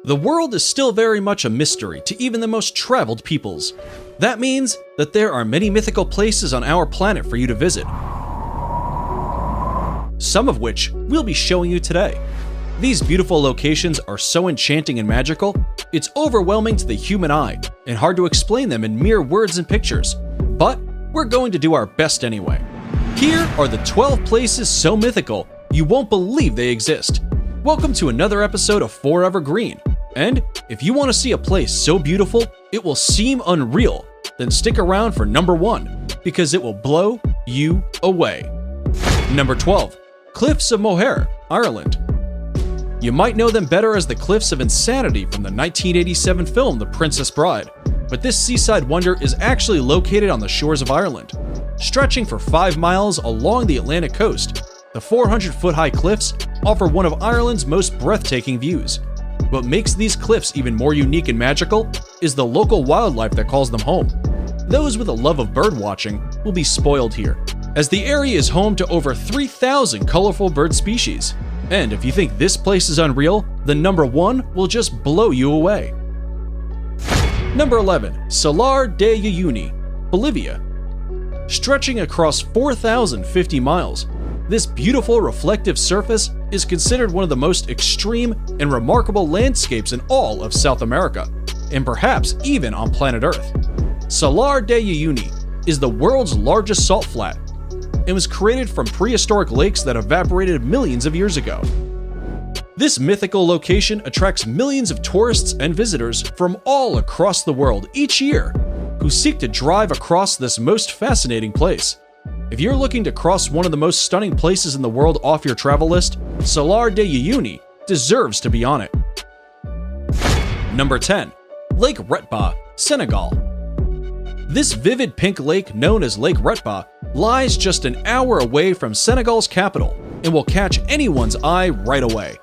The world is still very much a mystery to even the most traveled peoples. That means that there are many mythical places on our planet for you to visit, some of which we'll be showing you today. These beautiful locations are so enchanting and magical, it's overwhelming to the human eye and hard to explain them in mere words and pictures. But we're going to do our best anyway. Here are the 12 places so mythical you won't believe they exist. Welcome to another episode of Forever Green. And if you want to see a place so beautiful it will seem unreal, then stick around for number 1, because it will blow you away. Number 12. Cliffs of Moher, Ireland. You might know them better as the Cliffs of Insanity from the 1987 film The Princess Bride, but this seaside wonder is actually located on the shores of Ireland. Stretching for 5 miles along the Atlantic coast, the 400-foot-high cliffs offer one of Ireland's most breathtaking views. What makes these cliffs even more unique and magical is the local wildlife that calls them home. Those with a love of birdwatching will be spoiled here, as the area is home to over 3,000 colorful bird species. And if you think this place is unreal, then number 1 will just blow you away. Number 11. Salar de Uyuni, Bolivia. Stretching across 4,050 miles, this beautiful reflective surface is considered one of the most extreme and remarkable landscapes in all of South America, and perhaps even on planet Earth. Salar de Uyuni is the world's largest salt flat and was created from prehistoric lakes that evaporated millions of years ago. This mythical location attracts millions of tourists and visitors from all across the world each year who seek to drive across this most fascinating place. If you're looking to cross one of the most stunning places in the world off your travel list, Salar de Uyuni deserves to be on it. Number 10. Lake Retba, Senegal. This vivid pink lake known as Lake Retba lies just an hour away from Senegal's capital and will catch anyone's eye right away.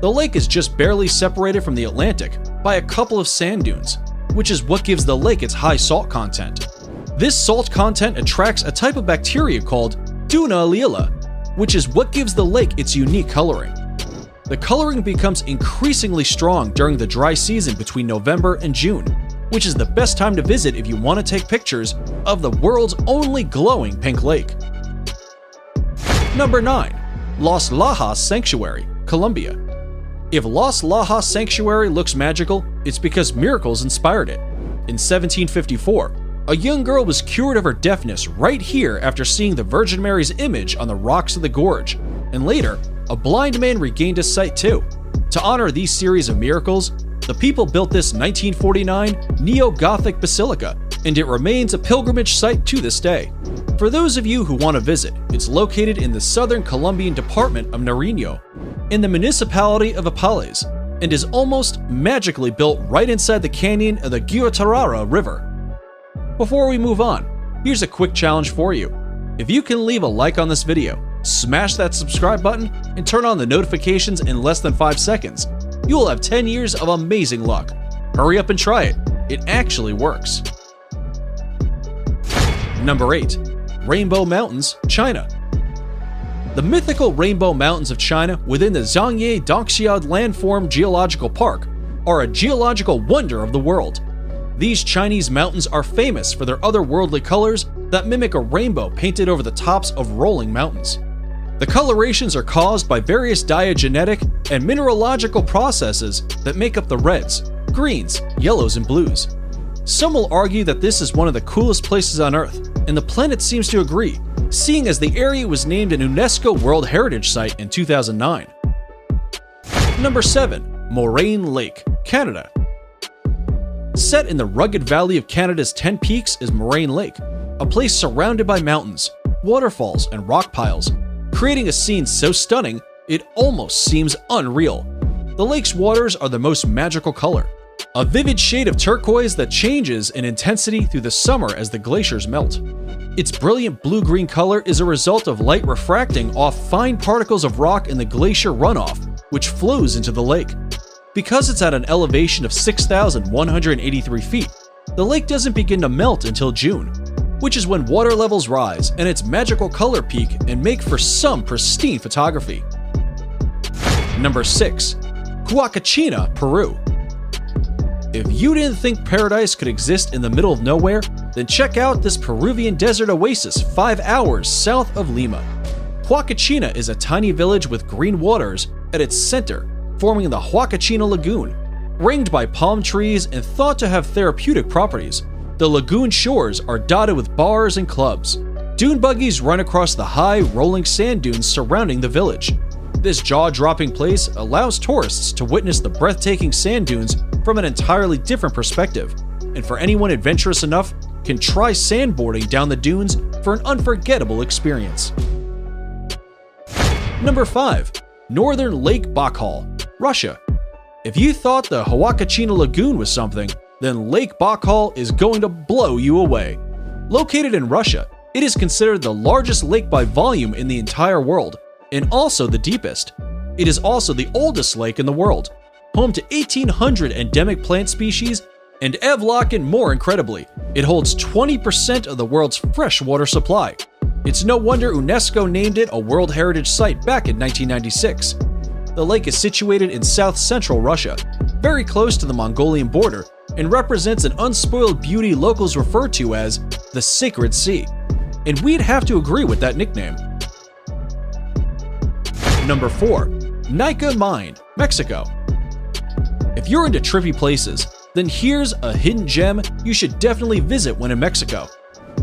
The lake is just barely separated from the Atlantic by a couple of sand dunes, which is what gives the lake its high salt content. This salt content attracts a type of bacteria called Duna lila, which is what gives the lake its unique coloring. The coloring becomes increasingly strong during the dry season between November and June, which is the best time to visit if you want to take pictures of the world's only glowing pink lake. Number 9. Los Lajas Sanctuary, Colombia. If Los Lajas Sanctuary looks magical, it's because miracles inspired it. In 1754, a young girl was cured of her deafness right here after seeing the Virgin Mary's image on the rocks of the gorge, and later, a blind man regained his sight too. To honor these series of miracles, the people built this 1949 neo-Gothic basilica, and it remains a pilgrimage site to this day. For those of you who want to visit, it's located in the southern Colombian department of Nariño, in the municipality of Apales, and is almost magically built right inside the canyon of the Guatarrara River. Before we move on, here's a quick challenge for you. If you can leave a like on this video, smash that subscribe button, and turn on the notifications in less than 5 seconds, you will have 10 years of amazing luck. Hurry up and try it. It actually works. Number 8. Rainbow Mountains, China. The mythical Rainbow Mountains of China within the Zhangye Dongxiao Landform Geological Park are a geological wonder of the world. These Chinese mountains are famous for their otherworldly colors that mimic a rainbow painted over the tops of rolling mountains. The colorations are caused by various diagenetic and mineralogical processes that make up the reds, greens, yellows, and blues. Some will argue that this is one of the coolest places on Earth, and the planet seems to agree, seeing as the area was named an UNESCO World Heritage Site in 2009. Number 7. Moraine Lake, Canada. Set in the rugged valley of Canada's 10 Peaks is Moraine Lake, a place surrounded by mountains, waterfalls, and rock piles, creating a scene so stunning it almost seems unreal. The lake's waters are the most magical color, a vivid shade of turquoise that changes in intensity through the summer as the glaciers melt. Its brilliant blue-green color is a result of light refracting off fine particles of rock in the glacier runoff, which flows into the lake. Because it's at an elevation of 6,183 feet, the lake doesn't begin to melt until June, which is when water levels rise and its magical color peak and make for some pristine photography. Number 6. Huacachina, Peru. If you didn't think paradise could exist in the middle of nowhere, then check out this Peruvian desert oasis 5 hours south of Lima. Huacachina is a tiny village with green waters at its center, forming the Huacachina Lagoon. Ringed by palm trees and thought to have therapeutic properties, the lagoon shores are dotted with bars and clubs. Dune buggies run across the high, rolling sand dunes surrounding the village. This jaw-dropping place allows tourists to witness the breathtaking sand dunes from an entirely different perspective, and for anyone adventurous enough, can try sandboarding down the dunes for an unforgettable experience. Number 5. Northern Lake Baikal, Russia. If you thought the Huacachina Lagoon was something, then Lake Baikal is going to blow you away. Located in Russia, it is considered the largest lake by volume in the entire world, and also the deepest. It is also the oldest lake in the world, home to 1,800 endemic plant species, and Evlock, more incredibly, it holds 20% of the world's freshwater supply. It's no wonder UNESCO named it a World Heritage Site back in 1996. The lake is situated in south-central Russia, very close to the Mongolian border, and represents an unspoiled beauty locals refer to as the Sacred Sea. And we'd have to agree with that nickname. Number 4. Nika Mine, Mexico. If you're into trippy places, then here's a hidden gem you should definitely visit when in Mexico.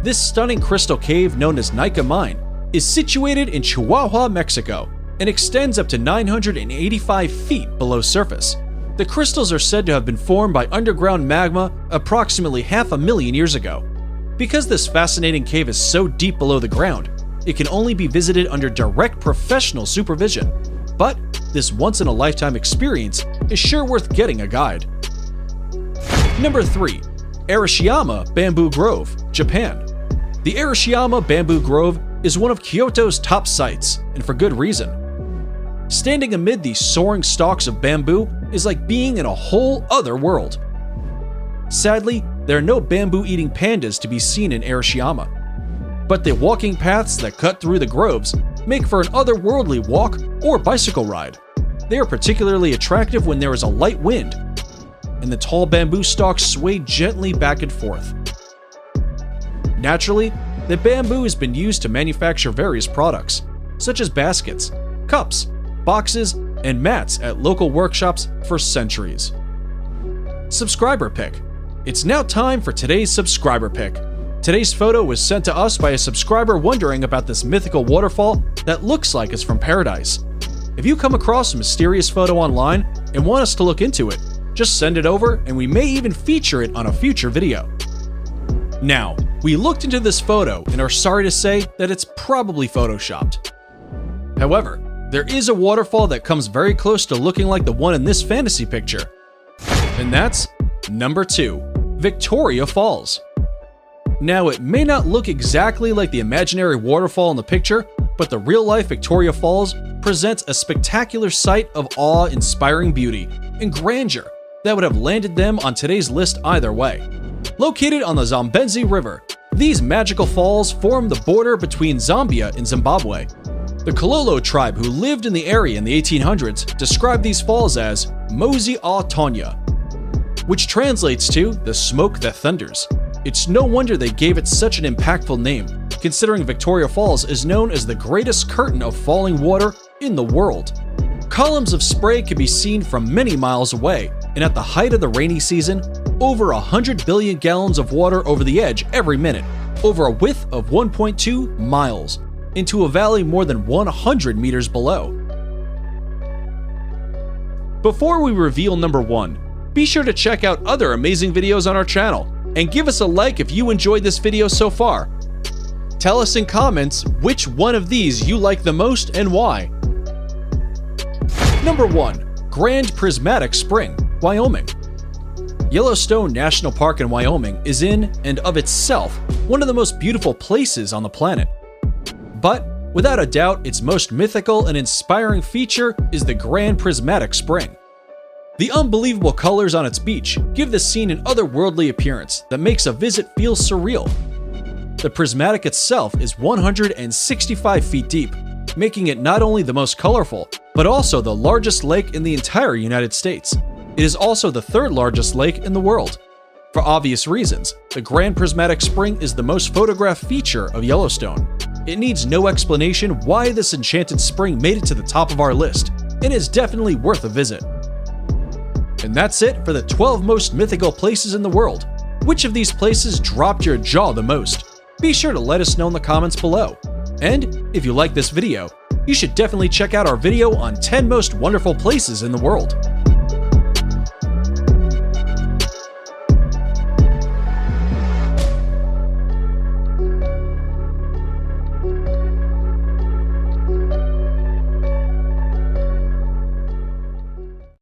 This stunning crystal cave known as Nika Mine is situated in Chihuahua, Mexico, and extends up to 985 feet below surface. The crystals are said to have been formed by underground magma approximately 500,000 years ago. Because this fascinating cave is so deep below the ground, it can only be visited under direct professional supervision. But this once-in-a-lifetime experience is sure worth getting a guide. Number 3. Arashiyama Bamboo Grove, Japan. The Arashiyama Bamboo Grove is one of Kyoto's top sites, and for good reason. Standing amid these soaring stalks of bamboo is like being in a whole other world. Sadly, there are no bamboo-eating pandas to be seen in Arashiyama, but the walking paths that cut through the groves make for an otherworldly walk or bicycle ride. They are particularly attractive when there is a light wind, and the tall bamboo stalks sway gently back and forth. Naturally, the bamboo has been used to manufacture various products, such as baskets, cups, boxes, and mats at local workshops for centuries. Subscriber pick. It's now time for today's subscriber pick. Today's photo was sent to us by a subscriber wondering about this mythical waterfall that looks like it's from paradise. If you come across a mysterious photo online and want us to look into it, just send it over and we may even feature it on a future video. Now, we looked into this photo and are sorry to say that it's probably photoshopped. However, there is a waterfall that comes very close to looking like the one in this fantasy picture. And that's number 2, Victoria Falls. Now, it may not look exactly like the imaginary waterfall in the picture, but the real-life Victoria Falls presents a spectacular sight of awe-inspiring beauty and grandeur that would have landed them on today's list either way. Located on the Zambezi River, these magical falls form the border between Zambia and Zimbabwe. The Kololo tribe who lived in the area in the 1800s described these falls as Mosi a Tonya, which translates to the smoke that thunders. It's no wonder they gave it such an impactful name, considering Victoria Falls is known as the greatest curtain of falling water in the world. Columns of spray can be seen from many miles away, and at the height of the rainy season, over 100 billion gallons of water over the edge every minute, over a width of 1.2 miles, into a valley more than 100 meters below. Before we reveal number 1, be sure to check out other amazing videos on our channel, and give us a like if you enjoyed this video so far. Tell us in comments which one of these you like the most and why. Number 1. Grand Prismatic Spring, Wyoming. Yellowstone National Park in Wyoming is in and of itself one of the most beautiful places on the planet. But, without a doubt, its most mythical and inspiring feature is the Grand Prismatic Spring. The unbelievable colors on its beach give the scene an otherworldly appearance that makes a visit feel surreal. The prismatic itself is 165 feet deep, making it not only the most colorful, but also the largest lake in the entire United States. It is also the third largest lake in the world. For obvious reasons, the Grand Prismatic Spring is the most photographed feature of Yellowstone. It needs no explanation why this enchanted spring made it to the top of our list, and is definitely worth a visit. And that's it for the 12 most mythical places in the world. Which of these places dropped your jaw the most? Be sure to let us know in the comments below. And if you like this video, you should definitely check out our video on 10 most wonderful places in the world.